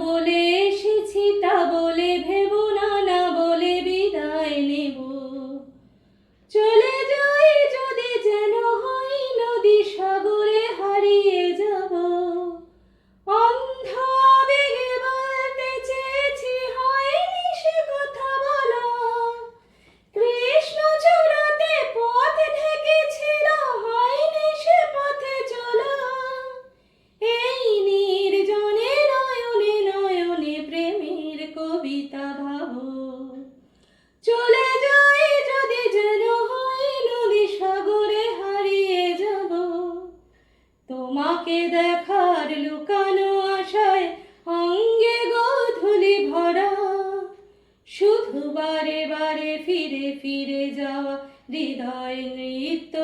বলে এসেছি তা বলে ভেবো না, না বলে বিদায় নেব। চলে যাই যদি যেন হই নদী সাগরে হারিয়ে যাব। অন্ধ আবেগে বলতে চেয়েছি, হয়নি সে কথা বলা। কৃষ্ণ চূড়াতে পথ ঢেকেছিল, হয়নি সে পথে চলা। এই নির্জনে নয়নে নয়নে প্রেমের কবিতা ভাবো। চলে যাই যদি যেন হই নদী সাগরে হারিয়ে যাব। তোমাকে দেখার লুকানো আশায় অঙ্গে গোধূলি ভরা। শুধু বারে বারে ফিরে ফিরে যাওয়া হৃদয় নৃত্য